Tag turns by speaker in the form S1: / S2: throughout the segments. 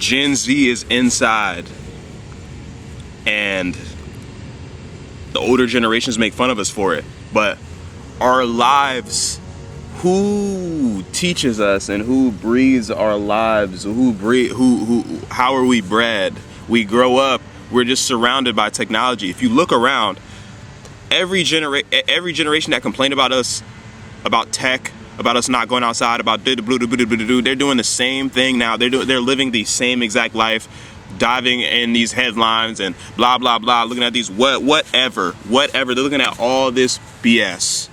S1: Gen Z is inside, and the older generations make fun of us for it. But our lives, who teaches us and who breathes our lives? How are we bred? We grow up, we're just surrounded by technology. If you look around, every generation that complained about us, about tech, about us not going outside, about they're doing the same thing now. They're living the same exact life, diving in these headlines and blah blah blah, looking at these whatever. They're looking at all this BS.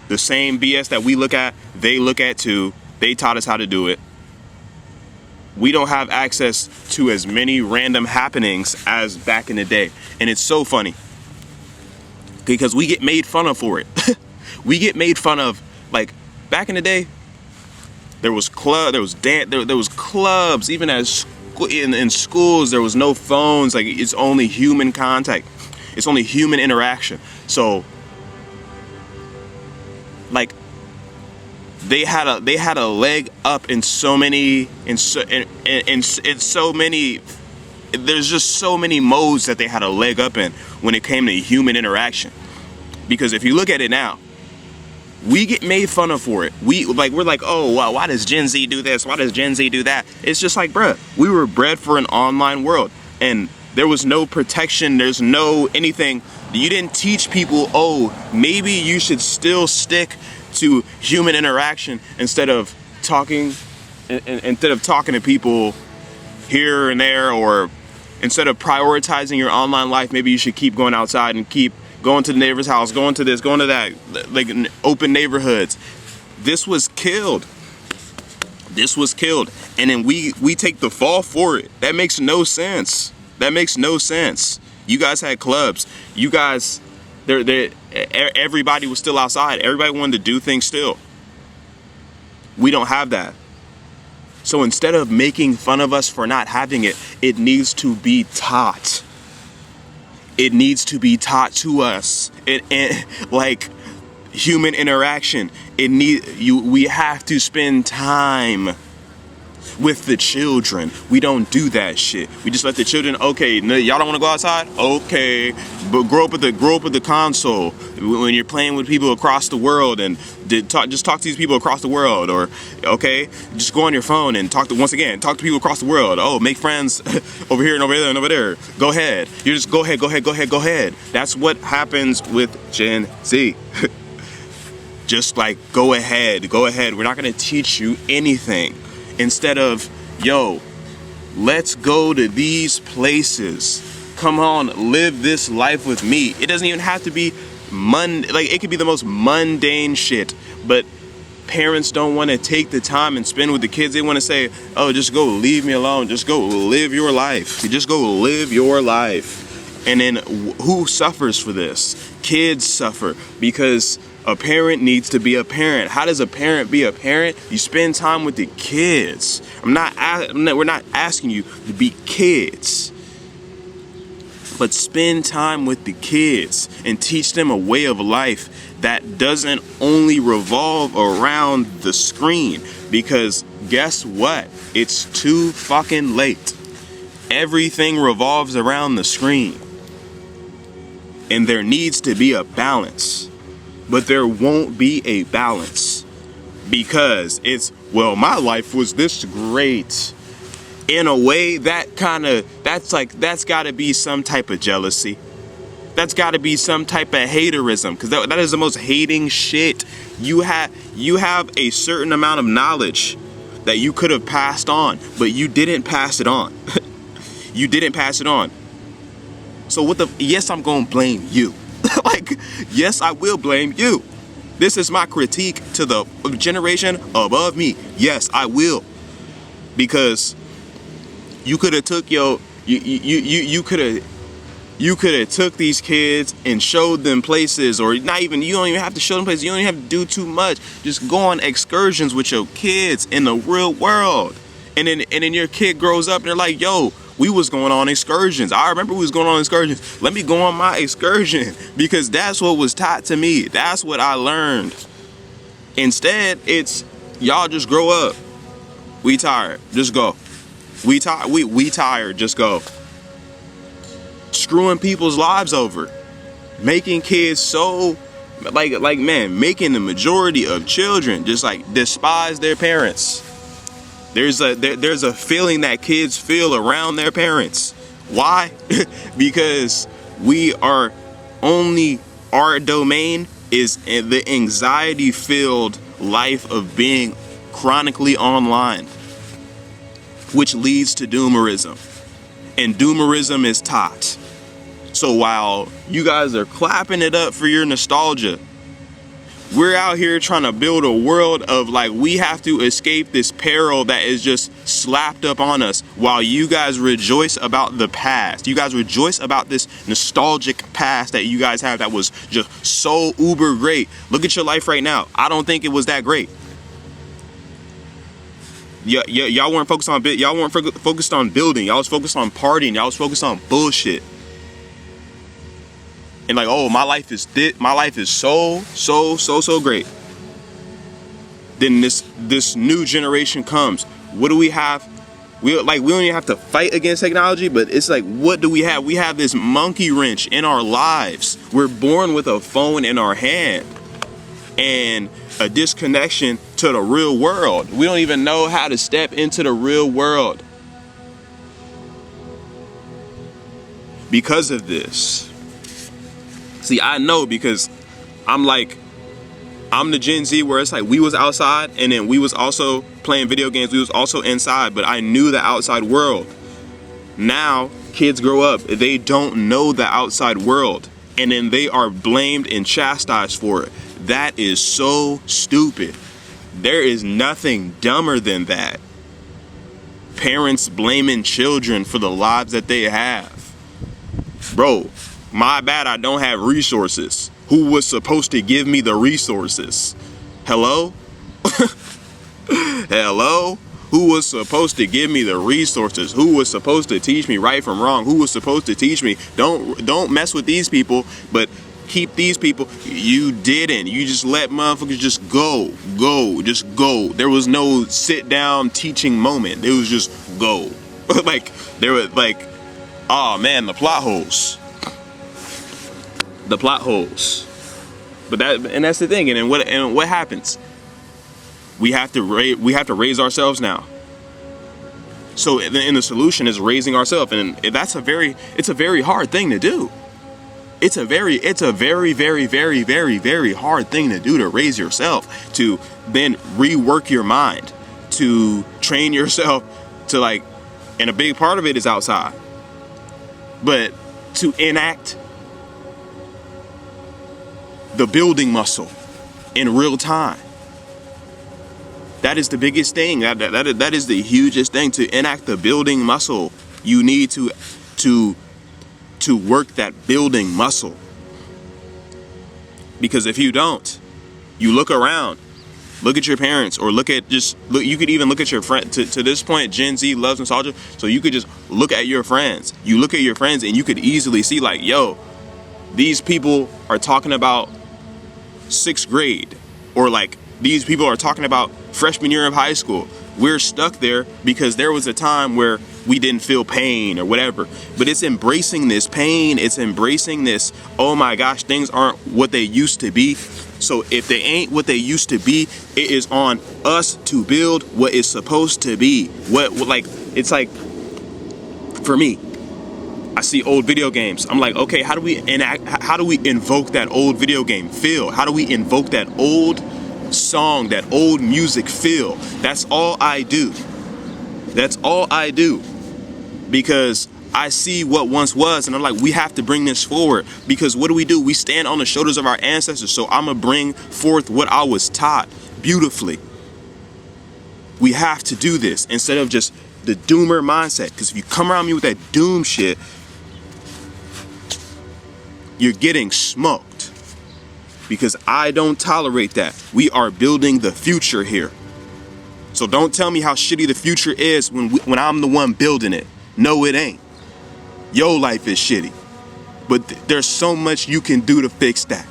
S1: The same BS that we look at, they look at too. They taught us how to do it. We don't have access to as many random happenings as back in the day, and it's so funny because we get made fun of for it. We get made fun of. Like back in the day, there was dance, there was clubs. Even as in schools, there was no phones. Like it's only human contact, it's only human interaction. So, like, they had a leg up in so many There's just so many modes that they had a leg up in when it came to human interaction. Because if you look at it now, we get made fun of for it. We're like, oh, wow, why does Gen Z do this? Why does Gen Z do that? It's just like, bruh, we were bred for an online world, and there was no protection. There's no anything. You didn't teach people, oh, maybe you should still stick to human interaction instead of talking to people here and there, or instead of prioritizing your online life, maybe you should keep going outside and keep going to the neighbor's house, going to this, going to that, like open neighborhoods. This was killed. And then we take the fall for it. That makes no sense. You guys had clubs. You guys, everybody was still outside. Everybody wanted to do things still. We don't have that. So instead of making fun of us for not having it, it needs to be taught. It needs to be taught to us. Like human interaction. We have to spend time with the children. We don't do that shit. We just let the children, okay, y'all don't want to go outside? Okay, but grow up with the console. When you're playing with people across the world, and just talk to these people across the world, or okay, just go on your phone and talk to people across the world. Oh, make friends over here and over there and over there. Go ahead. You just go ahead. That's what happens with Gen Z. Just like, go ahead. We're not gonna teach you anything. Instead of, yo, let's go to these places. Come on, live this life with me. It doesn't even have to be like, it could be the most mundane shit, but parents don't want to take the time and spend with the kids. They want to say, oh, just go, leave me alone. Just go live your life. And then who suffers for this? Kids suffer because a parent needs to be a parent. How does a parent be a parent? You spend time with the kids. We're not asking you to be kids, but spend time with the kids and teach them a way of life that doesn't only revolve around the screen. Because guess what? It's too fucking late. Everything revolves around the screen. And there needs to be a balance. But there won't be a balance because it's, well, my life was this great. In a way, that's got to be some type of jealousy. That's got to be some type of haterism, because that is the most hating shit. You have a certain amount of knowledge that you could have passed on, but you didn't pass it on. You didn't pass it on. So yes, I'm going to blame you. Like, yes, I will blame you. This is my critique to the generation above me. Yes, I will. Because you could have took you could have took these kids and showed them places, or not even, you don't even have to show them places. You don't even have to do too much. Just go on excursions with your kids in the real world. And then your kid grows up and they're like, yo, we was going on excursions. I remember we was going on excursions. Let me go on my excursion, because that's what was taught to me. That's what I learned. Instead, it's y'all just grow up. We tired. Just go. We tired. Just go. Screwing people's lives over. Making kids so man, making the majority of children just like despise their parents. There's a feeling that kids feel around their parents. Why? Because our domain is the anxiety-filled life of being chronically online, which leads to Doomerism. And Doomerism is taught. So while you guys are clapping it up for your nostalgia, we're out here trying to build a world of like, we have to escape this peril that is just slapped up on us, while you guys rejoice about the past. You guys rejoice about this nostalgic past that you guys have that was just so uber great. Look at your life right now. I don't think it was that great. Y'all weren't focused on y'all weren't focused on building. Y'all was focused on partying. Y'all was focused on bullshit. And like, oh, my life is so great. Then this new generation comes. What do we have? We don't even have to fight against technology, but it's like, what do we have? We have this monkey wrench in our lives. We're born with a phone in our hand and a disconnection to the real world. We don't even know how to step into the real world because of this. See, I know, because I'm the Gen Z where it's like we was outside and then we was also playing video games. We was also inside, but I knew the outside world. Now kids grow up, they don't know the outside world, and then they are blamed and chastised for it. That is so stupid. There is nothing dumber than that. Parents blaming children for the lives that they have. Bro, my bad, I don't have resources. Who was supposed to give me the resources? Hello? Hello? Who was supposed to give me the resources? Who was supposed to teach me right from wrong? Who was supposed to teach me don't mess with these people, but keep these people? You didn't. You just let motherfuckers just go. There was no sit down teaching moment. It was just go. Like, there was like, oh man, the plot holes. But that's the thing. And what happens? We have to raise ourselves now. So the solution is raising ourselves, and it's a very hard thing to do. It's a very hard thing to do, to raise yourself, to then rework your mind, to train yourself to like, and a big part of it is outside, but to enact the building muscle in real time. That is the biggest thing. That is the hugest thing. To enact the building muscle, you need to work that building muscle. Because if you don't, you look around, look at your parents, or you could even look at your friend. To this point, Gen Z loves nostalgia, so you could just look at your friends. You look at your friends and you could easily see like, yo, these people are talking about 6th grade, or like these people are talking about freshman year of high school. We're stuck there because there was a time where we didn't feel pain or whatever. But it's embracing this pain. It's embracing this, oh my gosh, things aren't what they used to be. So if they ain't what they used to be, it is on us to build what is supposed to be. It's like, for me, I see old video games. I'm like, okay, how do we invoke that old video game feel? How do we invoke that old song, that old music feel? That's all I do. Because I see what once was, and I'm like, we have to bring this forward. Because what do? We stand on the shoulders of our ancestors. So I'm gonna bring forth what I was taught beautifully. We have to do this instead of just the doomer mindset. Because if you come around me with that doom shit, you're getting smoked. Because I don't tolerate that. We are building the future here. So don't tell me how shitty the future is when I'm the one building it. No, it ain't. Your life is shitty. But there's so much you can do to fix that.